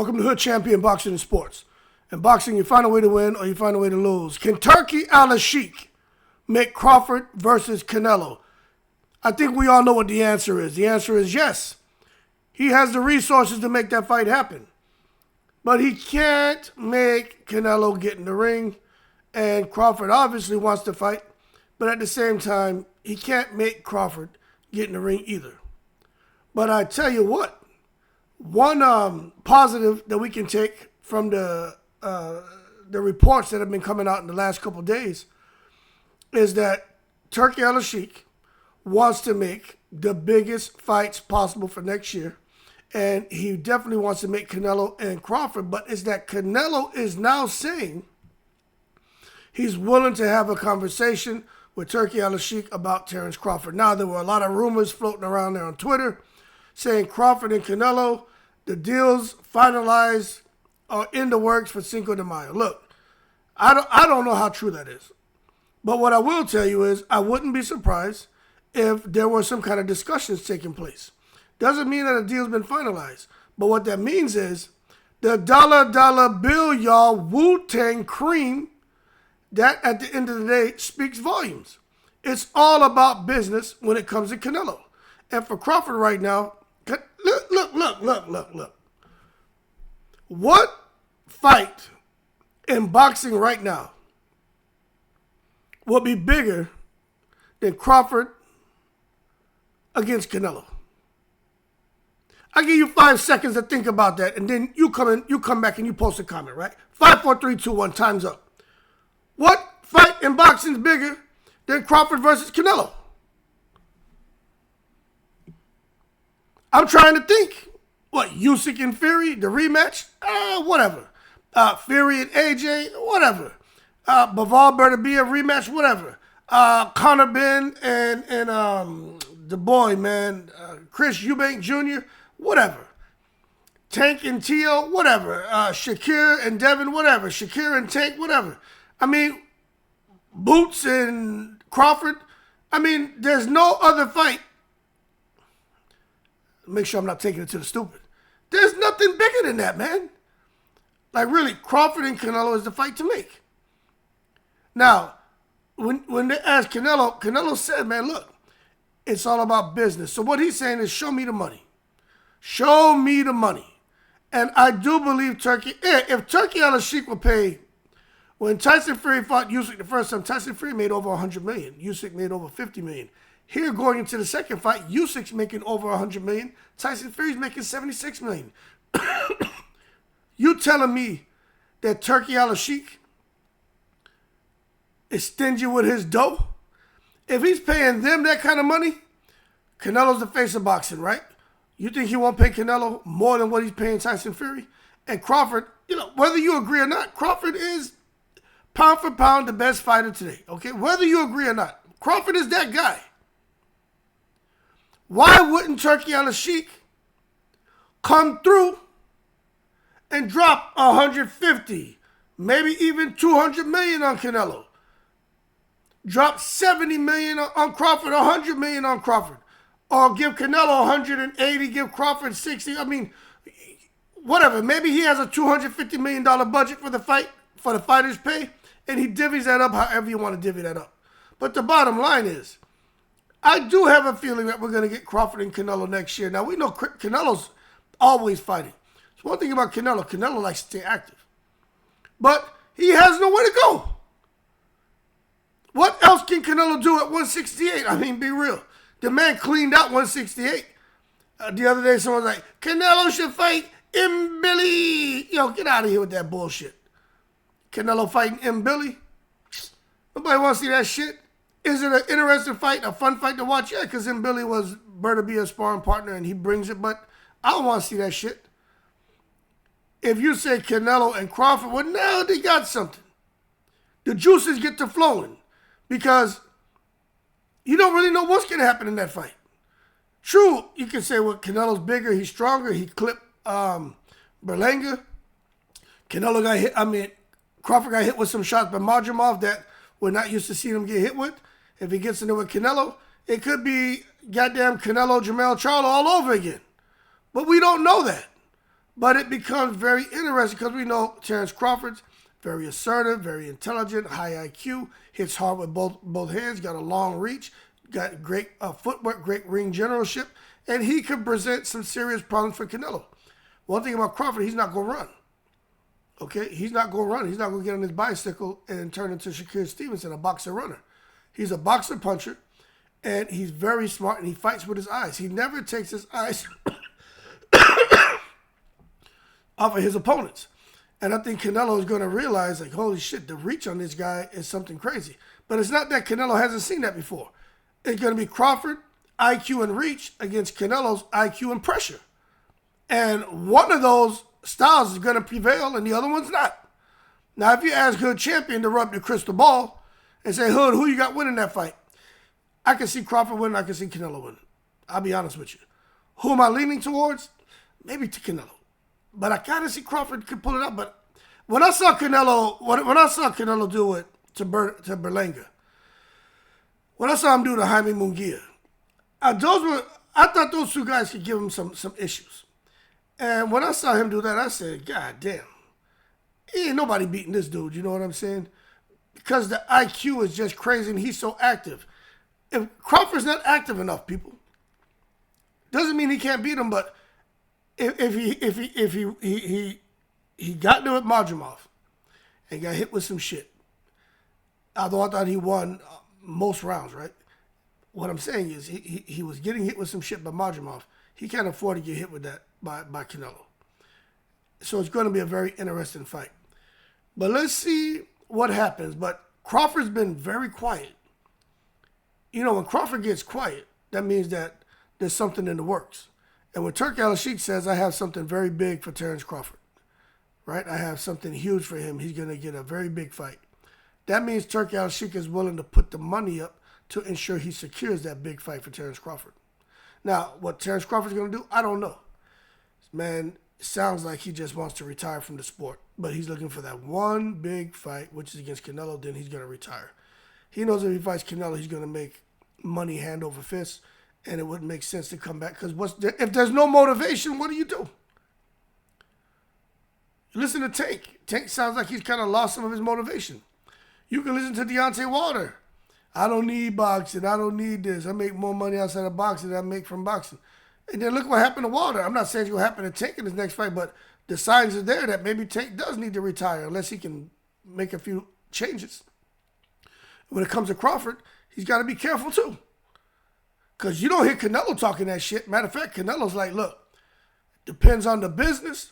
Welcome to Hood Champion Boxing and Sports. In boxing, you find a way to win or you find a way to lose. Can Turkey Al-Sheikh make Crawford versus Canelo? I think we all know what the answer is. The answer is yes. He has the resources to make that fight happen. But he can't make Canelo get in the ring. And Crawford obviously wants to fight. But at the same time, he can't make Crawford get in the ring either. But I tell you what. One positive that we can take from the reports that have been coming out in the last couple of days is that Turkey Al-Sheikh wants to make the biggest fights possible for next year. And he definitely wants to make Canelo and Crawford. But it's that Canelo is now saying he's willing to have a conversation with Turkey Al-Sheikh about Terence Crawford. Now, there were a lot of rumors floating around there on Twitter saying Crawford and Canelo, the deals finalized are in the works for Cinco de Mayo. Look, I don't know how true that is. But what I will tell you is I wouldn't be surprised if there were some kind of discussions taking place. Doesn't mean that a deal's been finalized. But what that means is the dollar bill, y'all, Wu-Tang cream, that at the end of the day speaks volumes. It's all about business when it comes to Canelo. And for Crawford right now, look. What fight in boxing right now will be bigger than Crawford against Canelo? I give you 5 seconds to think about that, and then you come back and you post a comment, right? 5, 4, 3, 2, 1, time's up. What fight in boxing is bigger than Crawford versus Canelo? I'm trying to think. What, Usyk and Fury, the rematch? Whatever. Fury and AJ, whatever. Bivol Bernabe rematch, whatever. Conor Ben and the boy, man, Chris Eubank Jr., whatever. Tank and Tio, whatever. Shakir and Devin, whatever. Shakir and Tank, whatever. I mean, Boots and Crawford. I mean, there's no other fight. Make sure I'm not taking it to the stupid. There's nothing bigger than that, man. Like, really, Crawford and Canelo is the fight to make. Now, when they asked Canelo, Canelo said, man, look, it's all about business. So what he's saying is, show me the money. Show me the money. And I do believe Turkey, if Turkey Al-Sheikh will pay, when Tyson Fury fought Usyk the first time, Tyson Fury made over $100 million. Usyk made over $50 million. Here, going into the second fight, Usyk's making over $100 million. Tyson Fury's making $76 million. You telling me that Turkey Al-Sheikh is stingy with his dough? If he's paying them that kind of money, Canelo's the face of boxing, right? You think he won't pay Canelo more than what he's paying Tyson Fury? And Crawford, whether you agree or not, Crawford is pound for pound the best fighter today, okay? Whether you agree or not, Crawford is that guy. Why wouldn't Turkey Al-Sheikh come through and drop 150, maybe even 200 million on Canelo? Drop 70 million on Crawford, 100 million on Crawford. Or give Canelo 180, give Crawford 60. I mean, whatever. Maybe he has a $250 million budget for the fight, for the fighter's pay, and he divvies that up however you want to divvy that up. But the bottom line is, I do have a feeling that we're going to get Crawford and Canelo next year. Now, we know Canelo's always fighting. So one thing about Canelo likes to stay active. But he has nowhere to go. What else can Canelo do at 168? I mean, be real. The man cleaned out 168. The other day, someone was like, Canelo should fight Billy. Get out of here with that bullshit. Canelo fighting Billy? Nobody wants to see that shit. Is it an interesting fight, a fun fight to watch? Yeah, because Billy was Bernabe's sparring partner and he brings it, but I don't want to see that shit. If you say Canelo and Crawford, well, now they got something. The juices get to flowing because you don't really know what's going to happen in that fight. True, you can say, well, Canelo's bigger, he's stronger, he clipped Berlanga. Canelo got hit, Crawford got hit with some shots by Madrimov that we're not used to seeing him get hit with. If he gets into it with Canelo, it could be goddamn Canelo, Jermell Charlo all over again. But we don't know that. But it becomes very interesting because we know Terence Crawford's very assertive, very intelligent, high IQ, hits hard with both hands, got a long reach, got great footwork, great ring generalship, and he could present some serious problems for Canelo. One thing about Crawford, he's not going to run. Okay? He's not going to run. He's not going to get on his bicycle and turn into Shakur Stevenson, a boxer runner. He's a boxer puncher, and he's very smart, and he fights with his eyes. He never takes his eyes off of his opponents. And I think Canelo is going to realize, like, holy shit, the reach on this guy is something crazy. But it's not that Canelo hasn't seen that before. It's going to be Crawford, IQ and reach against Canelo's IQ and pressure. And one of those styles is going to prevail and the other one's not. Now, if you ask Hood Champion to rub your crystal ball and say, Hood, who you got winning that fight? I can see Crawford winning. I can see Canelo winning. I'll be honest with you. Who am I leaning towards? Maybe to Canelo. But I kind of see Crawford could pull it out. But when I saw Canelo do it to Berlanga, when I saw him do it to Jaime Munguia, I thought those two guys could give him some issues. And when I saw him do that, I said, God damn, ain't nobody beating this dude. You know what I'm saying? Because the IQ is just crazy and he's so active. If Crawford's not active enough, people, doesn't mean he can't beat him. But if he got to it, Madrimov, and got hit with some shit. Although I thought he won most rounds, right? What I'm saying is he was getting hit with some shit by Madrimov. He can't afford to get hit with that by Canelo. So it's going to be a very interesting fight. But let's see what happens. But Crawford's been very quiet. You know, when Crawford gets quiet, that means that there's something in the works. And when Turki Al-Sheikh says, I have something very big for Terence Crawford, right? I have something huge for him. He's going to get a very big fight. That means Turki Al-Sheikh is willing to put the money up to ensure he secures that big fight for Terence Crawford. Now, what Terence Crawford's going to do, I don't know. Man, it sounds like he just wants to retire from the sport. But he's looking for that one big fight, which is against Canelo, then he's going to retire. He knows if he fights Canelo, he's going to make money hand over fist, and it wouldn't make sense to come back. Because if there's no motivation, what do? You listen to Tank. Tank sounds like he's kind of lost some of his motivation. You can listen to Deontay Wilder. I don't need boxing. I don't need this. I make more money outside of boxing than I make from boxing. And then look what happened to Wilder. I'm not saying it's going to happen to Tank in his next fight, but the signs are there that maybe Tank does need to retire unless he can make a few changes. When it comes to Crawford, he's got to be careful too. Because you don't hear Canelo talking that shit. Matter of fact, Canelo's like, look, depends on the business.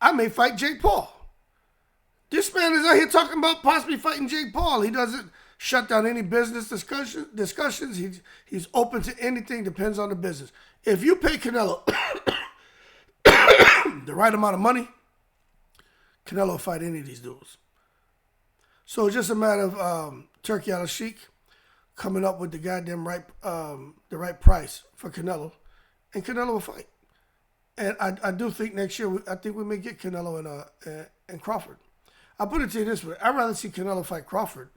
I may fight Jake Paul. This man is out here talking about possibly fighting Jake Paul. He doesn't shut down any business discussions. He's open to anything, depends on the business. If you pay Canelo the right amount of money, Canelo will fight any of these dudes. So it's just a matter of Turki Al-Sheikh coming up with the goddamn the right price for Canelo, and Canelo will fight. And I do think next year, I think we may get Canelo and Crawford. I'll put it to you this way. I'd rather see Canelo fight Crawford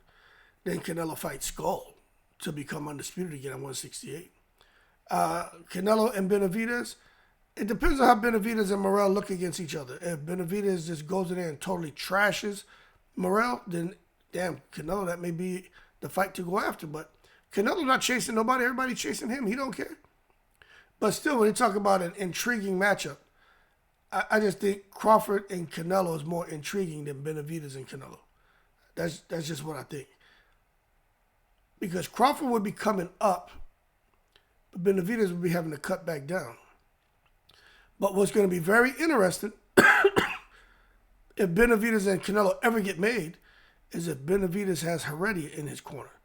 than Canelo fight Skull to become undisputed again at 168. Canelo and Benavidez, it depends on how Benavidez and Morrell look against each other. If Benavidez just goes in there and totally trashes Morrell, then damn, Canelo, that may be the fight to go after. But Canelo not chasing nobody. Everybody chasing him. He don't care. But still, when you talk about an intriguing matchup, I just think Crawford and Canelo is more intriguing than Benavidez and Canelo. That's just what I think. Because Crawford would be coming up, but Benavidez would be having to cut back down. But what's going to be very interesting, if Benavidez and Canelo ever get made, is if Benavidez has Heredia in his corner.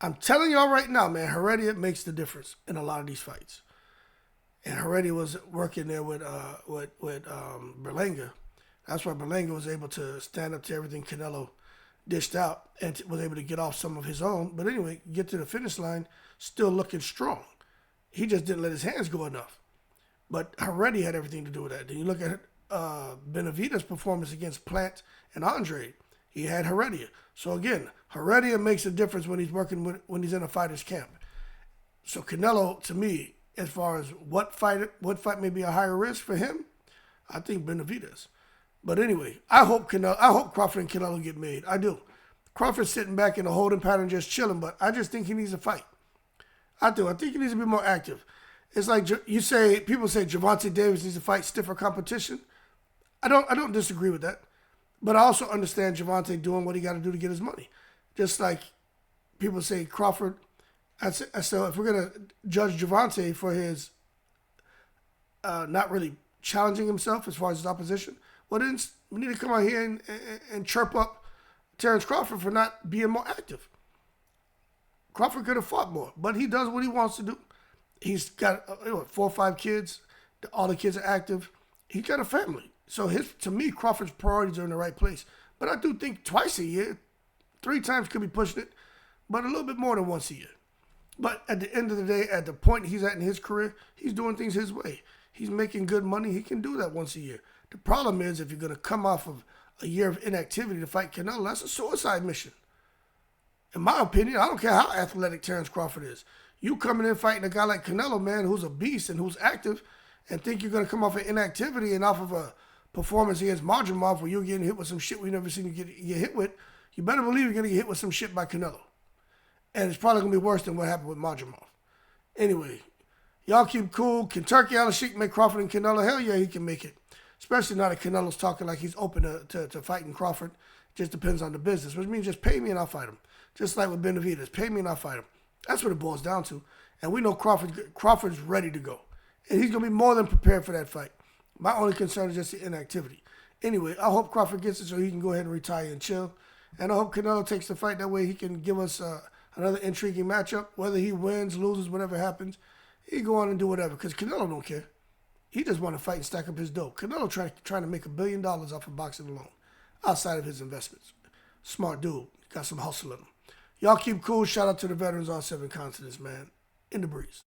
I'm telling y'all right now, man, Heredia makes the difference in a lot of these fights. And Heredia was working there with Berlanga. That's why Berlanga was able to stand up to everything Canelo dished out and was able to get off some of his own. But anyway, get to the finish line, still looking strong. He just didn't let his hands go enough. But Heredia had everything to do with that. Then you look at Benavidez' performance against Plant and Andre. He had Heredia. So again, Heredia makes a difference when he's in a fighter's camp. So Canelo, to me, as far as what fight may be a higher risk for him, I think Benavidez. But anyway, I hope Crawford and Canelo get made. I do. Crawford's sitting back in a holding pattern, just chilling, but I just think he needs to fight. I do. I think he needs to be more active. It's like people say Gervonta Davis needs to fight stiffer competition. I don't disagree with that. But I also understand Gervonta doing what he got to do to get his money. Just like people say Crawford. So if we're going to judge Gervonta for his not really challenging himself as far as his opposition, well, then we need to come out here and chirp up Terence Crawford for not being more active. Crawford could have fought more, but he does what he wants to do. He's got 4 or 5 kids. All the kids are active. He's got a family. So to me, Crawford's priorities are in the right place. But I do think twice a year, 3 times could be pushing it, but a little bit more than once a year. But at the end of the day, at the point he's at in his career, he's doing things his way. He's making good money. He can do that once a year. The problem is if you're going to come off of a year of inactivity to fight Canelo, that's a suicide mission. In my opinion, I don't care how athletic Terence Crawford is. You coming in fighting a guy like Canelo, man, who's a beast and who's active, and think you're going to come off of inactivity and off of a performance against Marjamov where you're getting hit with some shit we never seen you get hit with, you better believe you're going to get hit with some shit by Canelo. And it's probably going to be worse than what happened with Marjamov. Anyway, y'all keep cool. Can Turkey Al-Sheikh make Crawford and Canelo? Hell yeah, he can make it. Especially now that Canelo's talking like he's open to fighting Crawford. Just depends on the business, which means just pay me and I'll fight him. Just like with Benavidez, pay me and I'll fight him. That's what it boils down to. And we know Crawford's ready to go. And he's going to be more than prepared for that fight. My only concern is just the inactivity. Anyway, I hope Crawford gets it so he can go ahead and retire and chill. And I hope Canelo takes the fight. That way he can give us another intriguing matchup. Whether he wins, loses, whatever happens, he go on and do whatever. Because Canelo don't care. He just want to fight and stack up his dough. Canelo trying to make $1 billion off of boxing alone, outside of his investments. Smart dude. Got some hustle in him. Y'all keep cool. Shout out to the veterans on 7 continents, man. In the breeze.